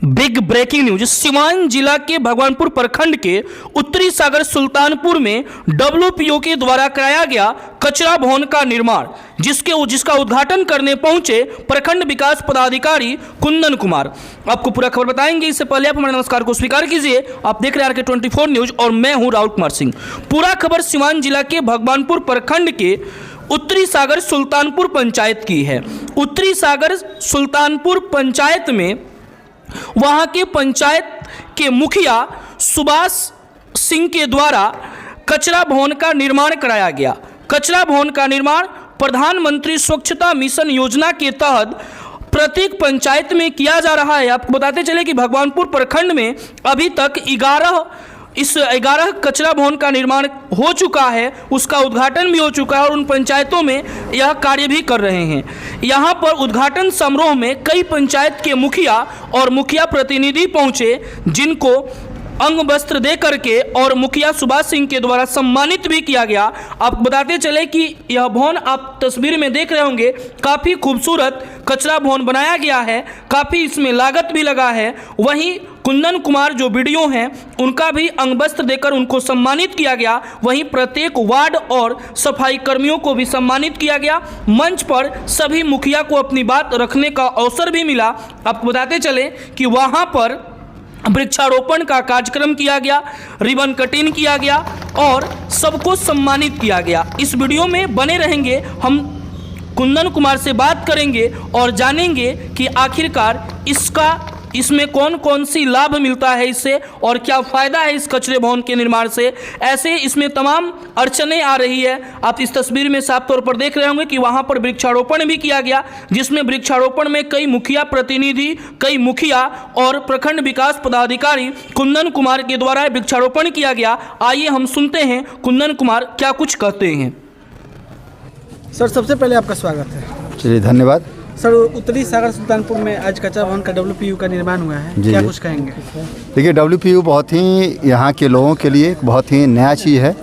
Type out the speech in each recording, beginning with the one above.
Big breaking news. Siwan जिला के भगवानपुर प्रखंड के उत्तरी सागर सुल्तानपुर में डब्ल्यूपीओ के द्वारा कराया गया कचरा भवन का निर्माण जिसका उद्घाटन करने पहुंचे प्रखंड विकास पदाधिकारी कुंदन कुमार। आपको पूरा खबर बताएंगे, इससे पहले आप हमारे नमस्कार को स्वीकार कीजिए। आप देख रहे हैं RK24 न्यूज और मैं हूं राहुल कुमार सिंह। पूरा खबर सिवान जिला के भगवानपुर प्रखंड के उत्तरी सागर सुल्तानपुर पंचायत की है। उत्तरी सागर सुल्तानपुर पंचायत में वहां के पंचायत के मुखिया सुभाष सिंह के द्वारा कचरा भवन का निर्माण कराया गया। कचरा भवन का निर्माण प्रधानमंत्री स्वच्छता मिशन योजना के तहत प्रत्येक पंचायत में किया जा रहा है। आपको बताते चले कि भगवानपुर प्रखंड में अभी तक 11 कचरा भवन का निर्माण हो चुका है, उसका उद्घाटन भी हो चुका है और उन पंचायतों में यह कार्य भी कर रहे हैं। यहाँ पर उद्घाटन समारोह में कई पंचायत के मुखिया और मुखिया प्रतिनिधि पहुँचे, जिनको अंग वस्त्र दे करके और मुखिया सुभाष सिंह के द्वारा सम्मानित भी किया गया। आप बताते चले कि यह भवन आप तस्वीर में देख रहे होंगे, काफ़ी खूबसूरत कचरा भवन बनाया गया है, काफ़ी इसमें लागत भी लगा है। वहीं कुंदन कुमार जो वीडियो हैं उनका भी अंग वस्त्र देकर उनको सम्मानित किया गया। वहीं प्रत्येक वार्ड और सफाई कर्मियों को भी सम्मानित किया गया। मंच पर सभी मुखिया को अपनी बात रखने का अवसर भी मिला। आपको बताते चले कि वहाँ पर वृक्षारोपण का कार्यक्रम किया गया, रिबन कटिंग किया गया और सबको सम्मानित किया गया। इस वीडियो में बने रहेंगे, हम कुंदन कुमार से बात करेंगे और जानेंगे कि आखिरकार इसमें कौन कौन सी लाभ मिलता है इससे और क्या फ़ायदा है इस कचरे भवन के निर्माण से। ऐसे इसमें तमाम अड़चनें आ रही है। आप इस तस्वीर में साफ तौर पर देख रहे होंगे कि वहाँ पर वृक्षारोपण भी किया गया, जिसमें वृक्षारोपण में कई मुखिया प्रतिनिधि, कई मुखिया और प्रखंड विकास पदाधिकारी कुंदन कुमार के द्वारा वृक्षारोपण किया गया। आइए हम सुनते हैं कुंदन कुमार क्या कुछ कहते हैं। सर, सबसे पहले आपका स्वागत है। चलिए, धन्यवाद सर। उत्तरी सागर सुल्तानपुर में आज कचरा भवन का WPU का निर्माण हुआ है, क्या कुछ कहेंगे? देखिए, WPU बहुत ही यहाँ के लोगों के लिए बहुत ही नया चीज़ है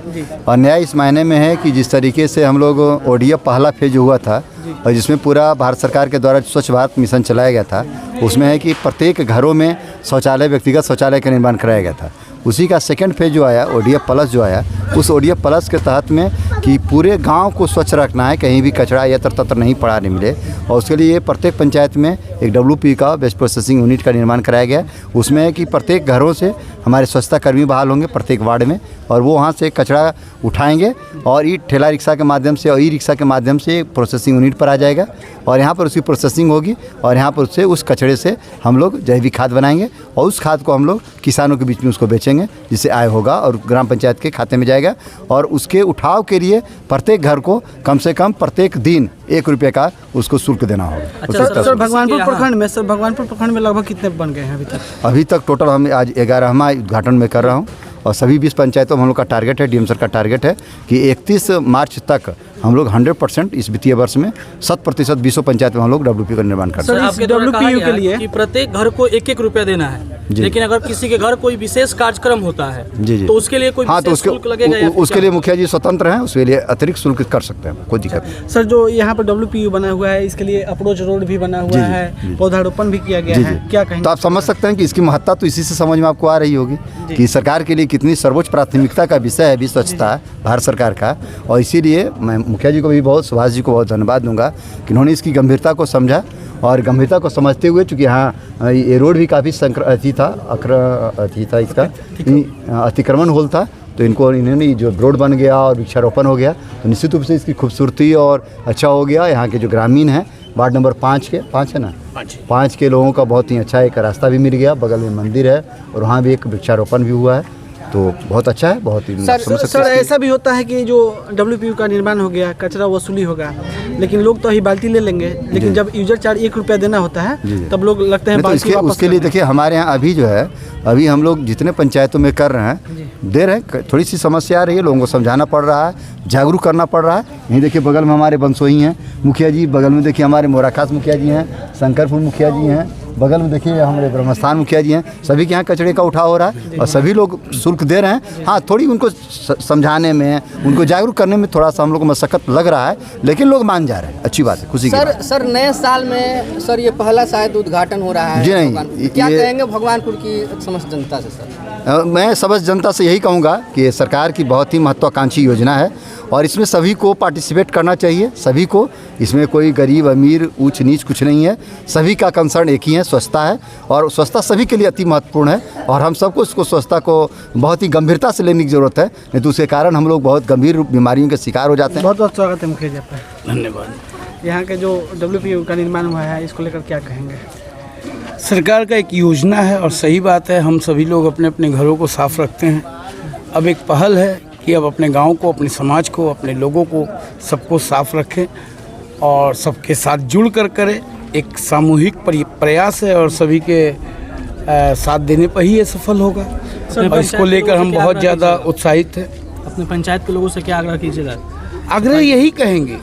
और नया इस मायने में है कि जिस तरीके से हम लोग ODF पहला फेज हुआ था और जिसमें पूरा भारत सरकार के द्वारा स्वच्छ भारत मिशन चलाया गया था, उसमें है कि प्रत्येक घरों में शौचालय, व्यक्तिगत शौचालय का निर्माण कराया गया था। उसी का सेकंड फेज जो आया, ODF प्लस जो आया, उस ODF प्लस के तहत में कि पूरे गांव को स्वच्छ रखना है, कहीं भी कचरा यत्र तत्र नहीं पड़ा नहीं मिले, और उसके लिए प्रत्येक पंचायत में एक WP का वेस्ट प्रोसेसिंग यूनिट का निर्माण कराया गया। उसमें है कि प्रत्येक घरों से हमारे स्वच्छता कर्मी बहाल होंगे प्रत्येक वार्ड में, और वो वहाँ से कचरा उठाएंगे और ठेला रिक्शा के माध्यम से और रिक्शा के माध्यम से प्रोसेसिंग यूनिट पर आ जाएगा और यहाँ पर उसकी प्रोसेसिंग होगी और यहाँ पर उससे उस कचरे से हम लोग जैविक खाद बनाएंगे और उस खाद को हम लोग किसानों के बीच में उसको बेचेंगे, जिससे आय होगा और ग्राम पंचायत के खाते में जाएगा। और उसके उठाव के लिए प्रत्येक घर को कम से कम प्रत्येक दिन 1 रुपये का उसको शुल्क देना होगा। अच्छा, सर, भगवानपुर प्रखंड में लगभग कितने बन गए हैं अभी तक? टोटल हम आज 11वां उद्घाटन में कर रहा हूँ और सभी 20 पंचायतों में हम लोग का टारगेट है, DM सर का टारगेट है कि 31 मार्च तक हम लोग 100% इस वित्तीय वर्ष में 100% 20 पंचायत में हम लोग WPU का निर्माण करते हैं। आपके WPU के लिए कि प्रत्येक घर को 1-1 रुपया देना है, लेकिन अगर किसी के घर कोई विशेष कार्यक्रम होता है जी तो उसके लिए कोई विशेष शुल्क लगेगा? उसके लिए मुखिया जी स्वतंत्र हैं, उसके लिए अतिरिक्त शुल्क कर सकते हैं, कोई दिक्कत नहीं। सर, जो यहाँ पर WPU बना हुआ है, इसके लिए अप्रोच रोड भी बना हुआ है, पौधारोपण भी किया गया है, क्या कहेंगे? तो आप समझ सकते हैं कि इसकी महत्ता तो इसी से समझ में आपको आ रही होगी कि सरकार के लिए कितनी सर्वोच्च प्राथमिकता का विषय है भी स्वच्छता भारत सरकार का। और इसीलिए मैं मुखिया जी को भी सुभाष जी को बहुत धन्यवाद दूंगा कि उन्होंने इसकी गंभीरता को समझा और गंभीरता को समझते हुए, चूँकि यहाँ ये रोड भी काफ़ी इसका अतिक्रमण होल था, तो इन्होंने जो रोड बन गया और वृक्षारोपण हो गया तो निश्चित रूप से इसकी खूबसूरती और अच्छा हो गया। यहाँ के जो ग्रामीण हैं वार्ड नंबर 5 है ना, 5 के लोगों का बहुत ही अच्छा एक रास्ता भी मिल गया, बगल में मंदिर है और वहाँ भी एक वृक्षारोपण भी हुआ है, तो बहुत अच्छा है। बहुत ही सर, ऐसा भी होता है कि जो WPU का निर्माण हो गया, कचरा वसूली होगा, लेकिन लोग तो अभी बाल्टी ले लेंगे, लेकिन जब यूजर चार्ज 1 रुपया देना होता है तब लोग लगते हैं बाल्टी वापस। उसके लिए देखिए, हमारे यहाँ अभी जो है, अभी हम लोग जितने पंचायतों में कर रहे हैं, दे रहे हैं, थोड़ी सी समस्या आ रही है, लोगों को समझाना पड़ रहा है, जागरूक करना पड़ रहा है। यहीं देखिए बगल में हमारे बंसोई हैं मुखिया जी, बगल में देखिए हमारे मोराखास मुखिया जी हैं, शंकरपुर मुखिया जी हैं, बगल में देखिए हमारे ब्रह्मस्थान मुखिया जी हैं, सभी के यहाँ कचरे का उठाव हो रहा है और सभी लोग शुल्क दे रहे हैं। हाँ, थोड़ी उनको समझाने में, उनको जागरूक करने में थोड़ा सा हम लोग को मशक्कत लग रहा है, लेकिन लोग मान जा रहे हैं। अच्छी बात है, खुशी की बात है। सर नए साल में सर ये पहला शायद उद्घाटन हो रहा है। जी नहीं, क्या कहेंगे भगवानपुर की समस्त जनता से सर? मैं समस्त जनता से यही कहूँगा कि ये सरकार की बहुत ही महत्वाकांक्षी योजना है और इसमें सभी को पार्टिसिपेट करना चाहिए। सभी को, इसमें कोई गरीब अमीर ऊंच नीच कुछ नहीं है, सभी का कंसर्न एक ही है, स्वच्छता है और स्वच्छता सभी के लिए अति महत्वपूर्ण है और हम सबको इसको स्वच्छता को बहुत ही गंभीरता से लेने की ज़रूरत है, नहीं तो उसके कारण हम लोग बहुत गंभीर बीमारियों के शिकार हो जाते हैं। बहुत बहुत स्वागत है मुखिया जी आपका। धन्यवाद। यहाँ के जो WPU का निर्माण हुआ है, इसको लेकर क्या कहेंगे? सरकार का एक योजना है और सही बात है, हम सभी लोग अपने अपने घरों को साफ़ रखते हैं। अब एक पहल है कि अब अपने गांव को, अपने समाज को, अपने लोगों को, सबको साफ रखें और सबके साथ जुड़ कर करें। एक सामूहिक प्रयास है और सभी के साथ देने पर ही ये सफल होगा और इसको लेकर हम बहुत ज़्यादा उत्साहित हैं। अपने पंचायत के लोगों से क्या आग्रह कीजिएगा? आग्रह यही कहेंगे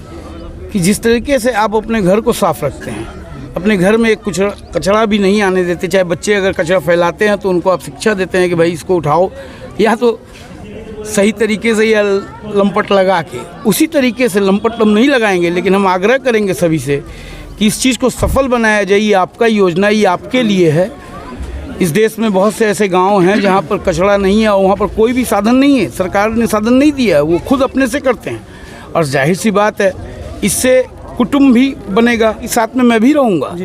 कि जिस तरीके से आप अपने घर को साफ रखते हैं, अपने घर में कचरा भी नहीं आने देते, चाहे बच्चे अगर कचरा फैलाते हैं तो उनको आप शिक्षा देते हैं कि भाई इसको उठाओ, या तो सही तरीके से या लंपट लगा के, उसी तरीके से लंपट हम नहीं लगाएंगे, लेकिन हम आग्रह करेंगे सभी से कि इस चीज़ को सफल बनाया जाए। ये आपका योजना, ये आपके लिए है। इस देश में बहुत से ऐसे गांव हैं जहां पर कचरा नहीं है और वहां पर कोई भी साधन नहीं है, सरकार ने साधन नहीं दिया है, वो खुद अपने से करते हैं और जाहिर सी बात है इससे कुटुंब भी बनेगा, इस साथ में मैं भी रहूँगा।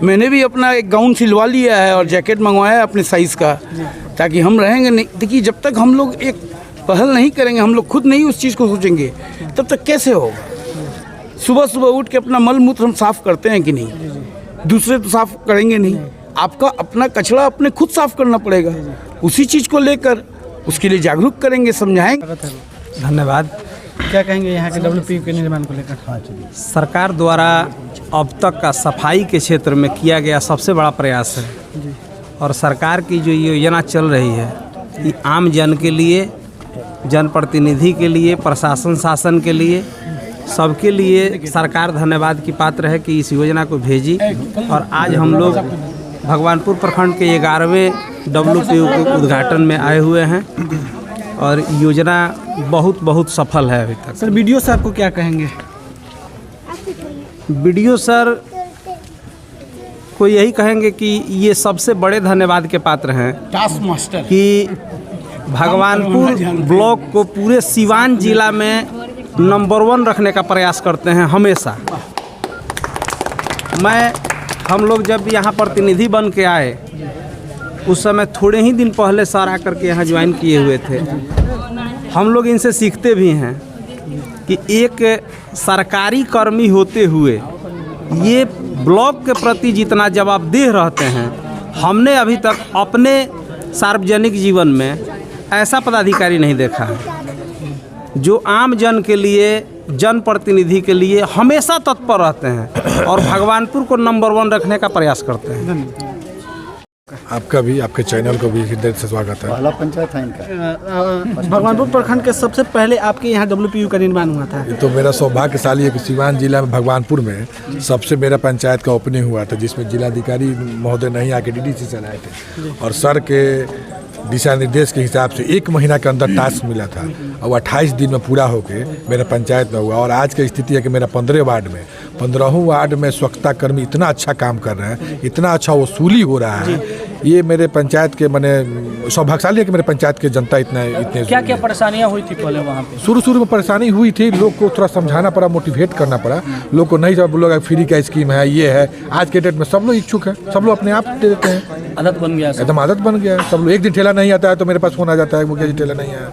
मैंने भी अपना एक गाउन सिलवा लिया है और जैकेट मंगवाया है अपने साइज़ का, ताकि हम रहेंगे नहीं। देखिए, जब तक हम लोग एक पहल नहीं करेंगे, हम लोग खुद नहीं उस चीज़ को सोचेंगे, तब तक कैसे होगा? सुबह सुबह उठ के अपना मल मूत्र हम साफ़ करते हैं कि नहीं? दूसरे तो साफ़ करेंगे नहीं, आपका अपना कचरा अपने खुद साफ़ करना पड़ेगा। उसी चीज़ को लेकर उसके लिए जागरूक करेंगे, समझाएंगे। धन्यवाद। क्या कहेंगे यहाँ के WPU के निर्माण को लेकर? सरकार द्वारा अब तक का सफाई के क्षेत्र में किया गया सबसे बड़ा प्रयास है और सरकार की जो योजना चल रही है ये आम जन के लिए, जनप्रतिनिधि के लिए, प्रशासन शासन के लिए, सबके लिए सरकार धन्यवाद की पात्र है कि इस योजना को भेजी और आज हम लोग भगवानपुर प्रखंड के 11वें WPU के उद्घाटन में आए हुए हैं और योजना बहुत बहुत सफल है अभी तक। सर, BDO साहब को क्या कहेंगे? BDO सर को यही कहेंगे कि ये सबसे बड़े धन्यवाद के पात्र हैं टास्क मास्टर कि भगवानपुर ब्लॉक को पूरे सीवान जिला में नंबर 1 रखने का प्रयास करते हैं हमेशा। हम लोग जब यहाँ प्रतिनिधि बन के आए उस समय थोड़े ही दिन पहले सर आकर के यहाँ ज्वाइन किए हुए थे। हम लोग इनसे सीखते भी हैं कि एक सरकारी कर्मी होते हुए ये ब्लॉक के प्रति जितना जवाबदेह रहते हैं, हमने अभी तक अपने सार्वजनिक जीवन में ऐसा पदाधिकारी नहीं देखा है जो आम जन के लिए, जनप्रतिनिधि के लिए हमेशा तत्पर रहते हैं और भगवानपुर को नंबर 1 रखने का प्रयास करते हैं। आपका भी, आपके चैनल को भी हृदय से स्वागत है। पहला पंचायत है इनका। भगवानपुर प्रखंड के सबसे पहले आपके यहाँ WPU का निर्माण हुआ था। ये तो मेरा सौभाग्यशाली है कि सीवान जिला में भगवानपुर में सबसे मेरा पंचायत का ओपनिंग हुआ था, जिसमें जिलाधिकारी महोदय नहीं आके DDC से लाए थे और सर के दिशा निर्देश के हिसाब से 1 महीना के अंदर टास्क मिला था और 28 दिन में पूरा होके मेरा पंचायत में हुआ। और आज की स्थिति है कि मेरा 15 वार्ड में, 15वें वार्ड में स्वच्छता कर्मी इतना अच्छा काम कर रहे हैं, इतना अच्छा वसूली हो रहा है। ये मेरे पंचायत के मैंने सौभाग्यशाली है कि मेरे पंचायत के जनता इतने क्या क्या परेशानियाँ हुई थी पहले वहाँ पे? शुरू में परेशानी हुई थी, लोग को थोड़ा समझाना पड़ा, मोटिवेट करना पड़ा लोग को। नहीं सब लोग फ्री का स्कीम है, ये है। आज के डेट में सब लोग इच्छुक हैं, सब लोग अपने आप दे देते हैं। आदत बन गया, एकदम आदत बन गया है। सब लोग, एक दिन ठेला नहीं आता है तो मेरे पास फ़ोन आ जाता है, मुखिया जी ठेला नहीं आया।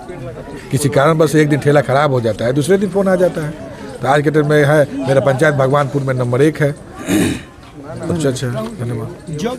किसी कारण बस एक दिन ठेला ख़राब हो जाता है, दूसरे दिन फ़ोन आ जाता है। तो आज के डेट में है मेरा पंचायत भगवानपुर में नंबर 1 है। अच्छा, धन्यवाद।